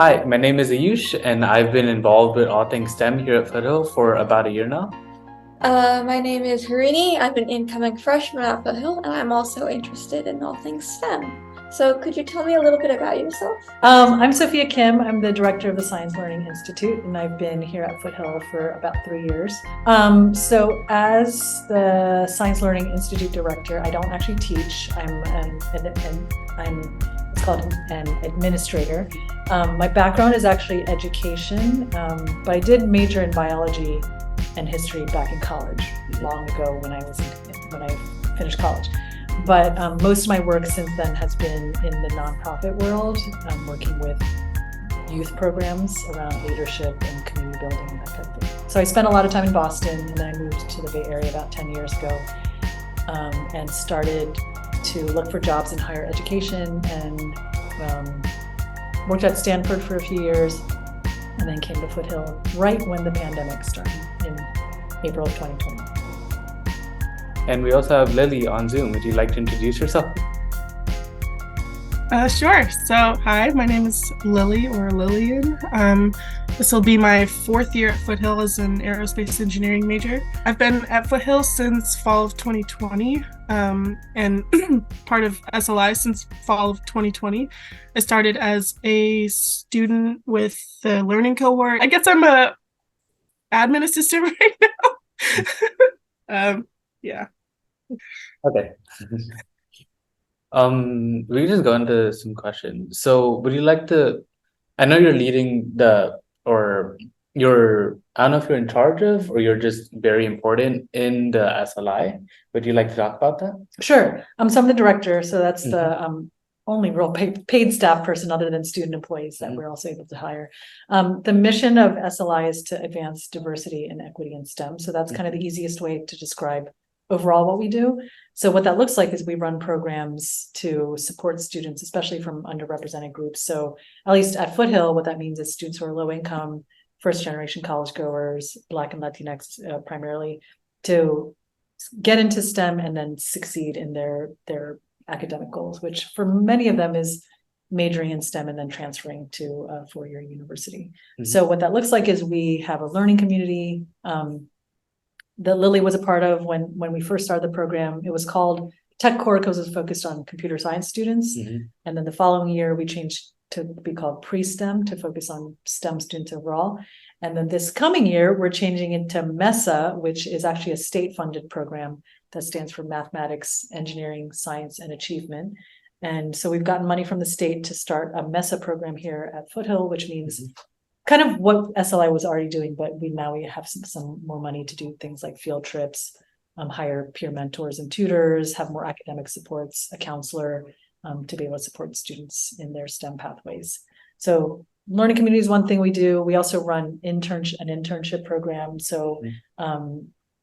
Hi, my name is Ayush, and I've been involved with all things STEM here at Foothill for about a year now. My name is Harini. I'm an incoming freshman at Foothill, and I'm also interested in all things STEM. So, could you tell me a little bit about yourself? I'm Sophia Kim. I'm the director of the Science Learning Institute, and I've been here at Foothill for about 3 years. So, as the Science Learning Institute director, I don't actually teach. It's called an administrator. My background is actually education, but I did major in biology and history back in college long ago when I finished college. But most of my work since then has been in the nonprofit world, working with youth programs around leadership and community building and that kind of thing. So I spent a lot of time in Boston, and then I moved to the Bay Area about 10 years ago, and started to look for jobs in higher education, and worked at Stanford for a few years, and then came to Foothill right when the pandemic started in April of 2020. And we also have Lily on Zoom. Would you like to introduce yourself? Sure. So, hi, my name is Lily or Lillian. This will be my fourth year at Foothill as an aerospace engineering major. I've been at Foothill since fall of 2020, and part of SLI since fall of 2020. I started as a student with the learning cohort. I guess I'm a admin assistant right now. Yeah. Okay. We just go into some questions. So would you like to, I know you're leading I don't know if you're in charge of, or you're just very important in the SLI. Would you like to talk about that? Sure. So I'm the director, so that's the only real paid staff person other than student employees that we're also able to hire. The mission of SLI is to advance diversity and equity in STEM. So that's kind of the easiest way to describe overall what we do. So what that looks like is we run programs to support students, especially from underrepresented groups. So at least at Foothill, what that means is students who are low income, first generation college goers, Black and Latinx primarily, to get into STEM and then succeed in their academic goals, which for many of them is majoring in STEM and then transferring to a four-year university. So what that looks like is we have a learning community that Lily was a part of when we first started the program. It was called Tech Core because it was focused on computer science students. And then the following year, we changed to be called Pre-STEM to focus on STEM students overall. And then this coming year, we're changing it to MESA, which is actually a state-funded program that stands for Mathematics, Engineering, Science, and Achievement. And so we've gotten money from the state to start a MESA program here at Foothill, which means kind of what SLI was already doing, but we have some more money to do things like field trips, hire peer mentors and tutors, have more academic supports, a counselor, to be able to support students in their STEM pathways. So learning community is one thing we do. We also run an internship program. So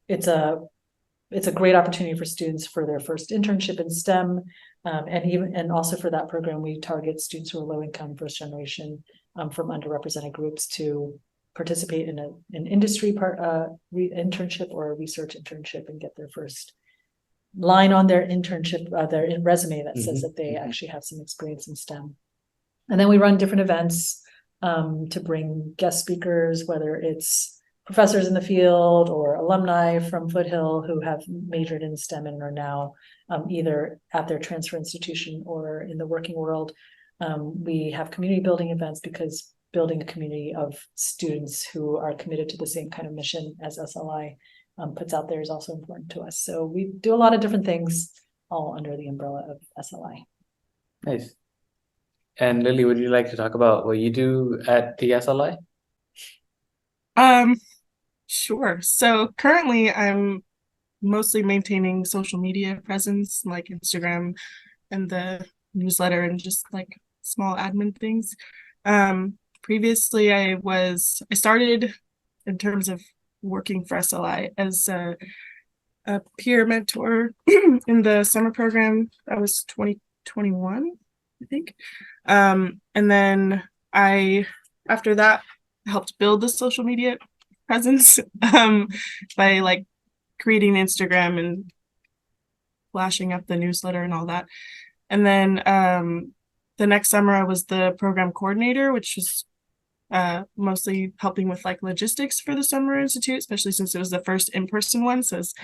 it's a great opportunity for students for their first internship in STEM, and also for that program we target students who are low income, first generation, from underrepresented groups to participate in an industry internship or a research internship and get their first line on their internship, their resume that says that they actually have some experience in STEM. And then we run different events to bring guest speakers, whether it's professors in the field or alumni from Foothill who have majored in STEM and are now either at their transfer institution or in the working world. We have community building events because building a community of students who are committed to the same kind of mission as SLI puts out there is also important to us. So we do a lot of different things all under the umbrella of SLI. Nice. And Lily, would you like to talk about what you do at the SLI? Sure. So currently I'm mostly maintaining social media presence like Instagram and the newsletter and just like small admin things. Previously I started in terms of working for SLI as a peer mentor in the summer program. That was 2021, I think. And then after that, helped build the social media presence by like creating Instagram and flashing up the newsletter and all that. And then the next summer I was the program coordinator, which was mostly helping with like logistics for the Summer Institute, especially since it was the first in-person one. So it's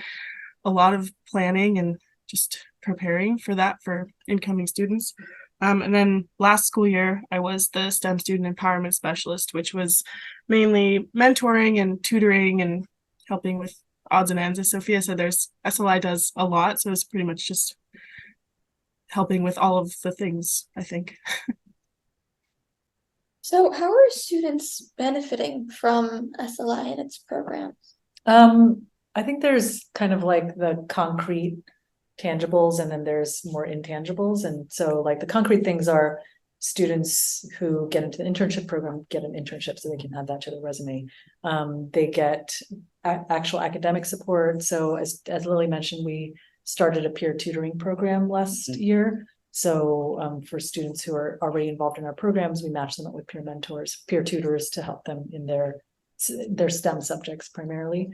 a lot of planning and just preparing for that for incoming students. And then last school year, I was the STEM student empowerment specialist, which was mainly mentoring and tutoring and helping with odds and ends. As Sophia said, there's SLI does a lot. So it's pretty much just helping with all of the things, I think. So how are students benefiting from SLI and its programs? I think there's kind of like the concrete tangibles, and then there's more intangibles. And so like the concrete things are students who get into the internship program get an internship so they can add that to their resume. They get actual academic support. So as Lily mentioned, we started a peer tutoring program last year. So for students who are already involved in our programs, we match them up with peer mentors, peer tutors to help them in their STEM subjects primarily.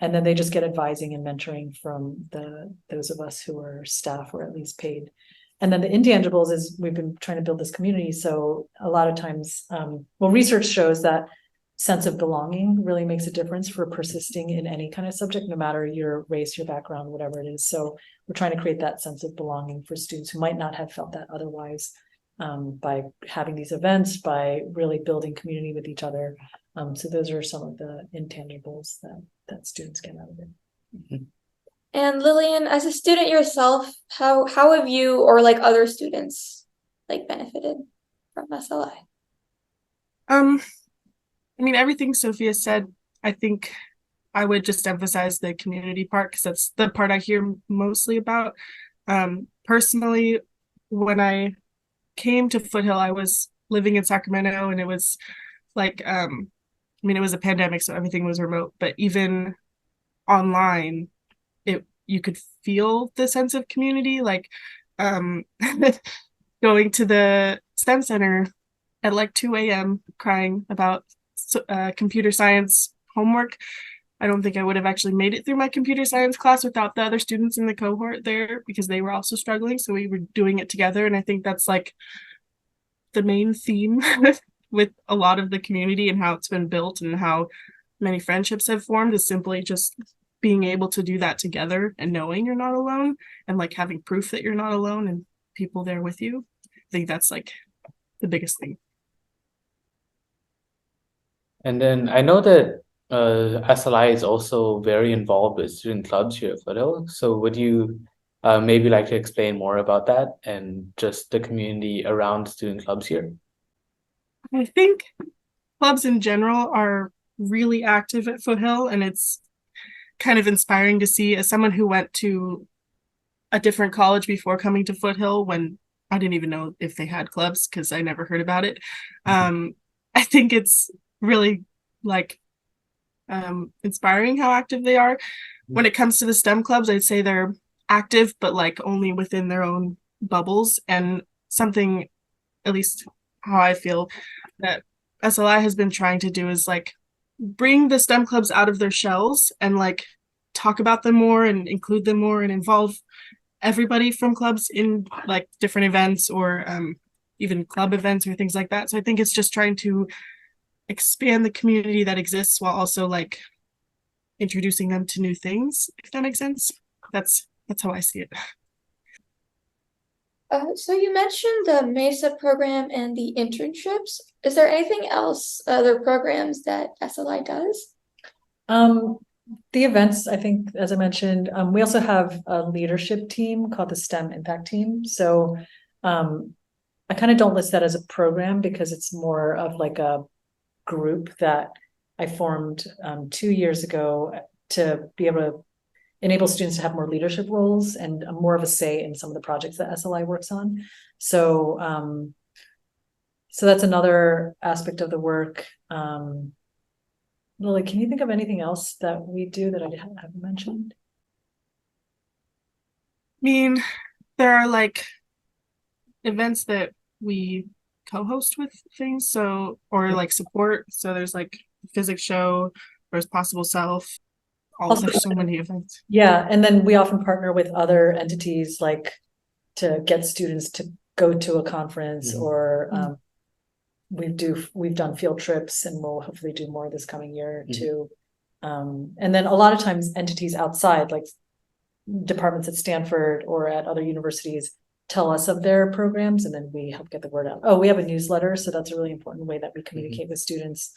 And then they just get advising and mentoring from those of us who are staff or at least paid. And then the intangibles is we've been trying to build this community. So a lot of times, research shows that sense of belonging really makes a difference for persisting in any kind of subject, no matter your race, your background, whatever it is. So we're trying to create that sense of belonging for students who might not have felt that otherwise, by having these events, by really building community with each other. So those are some of the intangibles that students get out of it. And Lillian, as a student yourself, how have you or like other students like benefited from SLI? I mean, everything Sophia said, I think I would just emphasize the community part because that's the part I hear mostly about. Personally, when I came to Foothill, I was living in Sacramento, and it was like, I mean, it was a pandemic, so everything was remote, but even online, you could feel the sense of community, like going to the STEM center at like 2 a.m. crying about computer science homework. I don't think I would have actually made it through my computer science class without the other students in the cohort there, because they were also struggling. So we were doing it together. And I think that's like the main theme with a lot of the community and how it's been built and how many friendships have formed, is simply just being able to do that together and knowing you're not alone, and like having proof that you're not alone and people there with you. I think that's like the biggest thing. And then I know that SLI is also very involved with student clubs here at Foothill. So would you maybe like to explain more about that and just the community around student clubs here? I think clubs in general are really active at Foothill, and it's kind of inspiring to see, as someone who went to a different college before coming to Foothill, when I didn't even know if they had clubs because I never heard about it. I think it's really like inspiring how active they are. When it comes to the STEM clubs, I'd say they're active, but like only within their own bubbles. And something, at least how I feel, that SLI has been trying to do is like bring the STEM clubs out of their shells and like talk about them more and include them more and involve everybody from clubs in like different events or even club events or things like that. So I think it's just trying to expand the community that exists while also like introducing them to new things, if that makes sense. That's how I see it. So you mentioned the MESA program and the internships. Is there anything else, other programs that SLI does? The events, I think, as I mentioned, we also have a leadership team called the STEM Impact Team. So I kind of don't list that as a program because it's more of like a group that I formed 2 years ago to be able to enable students to have more leadership roles and more of a say in some of the projects that SLI works on. So so that's another aspect of the work. Lily, can you think of anything else that we do that I haven't mentioned? I mean, there are like events that we co-host with things, so, or like support. So there's like physics show, there's Possible Self. There's so many events. Yeah, and then we often partner with other entities like to get students to go to a conference or we've done field trips, and we'll hopefully do more this coming year Mhm. too. And then a lot of times entities outside, like departments at Stanford or at other universities, tell us of their programs, and then we help get the word out. Oh, we have a newsletter, so that's a really important way that we communicate with students,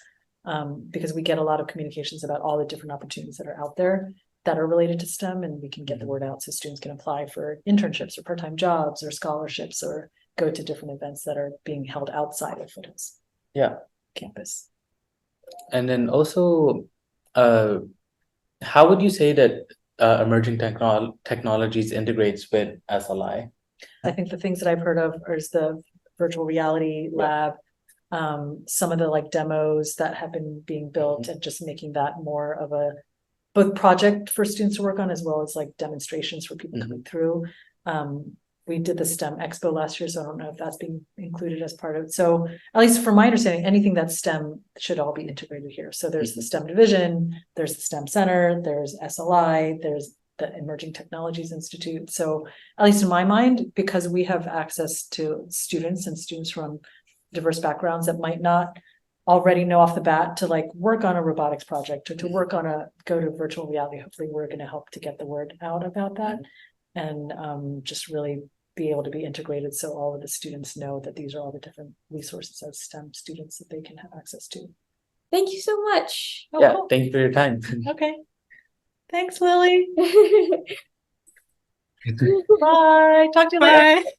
because we get a lot of communications about all the different opportunities that are out there that are related to STEM, and we can get the word out so students can apply for internships or part-time jobs or scholarships or go to different events that are being held outside of Foothill's Yeah. campus. And then also, how would you say that emerging technologies integrates with SLI? I think the things that I've heard of is the virtual reality lab, some of the like demos that have been being built, and just making that more of a both project for students to work on, as well as like demonstrations for people coming through. We did the STEM Expo last year, so I don't know if that's being included as part of it. So at least from my understanding, anything that's STEM should all be integrated here. So there's the STEM division, there's the STEM Center, there's SLI, there's the Emerging Technologies Institute. So at least in my mind, because we have access to students and students from diverse backgrounds that might not already know off the bat to like work on a robotics project or to work on go to virtual reality, hopefully we're going to help to get the word out about that, and just really be able to be integrated so all of the students know that these are all the different resources as STEM students that they can have access to. Thank you so much. Oh, Yeah, cool. thank you for your time. Okay. Thanks, Lily. Bye. Talk to you later. Bye.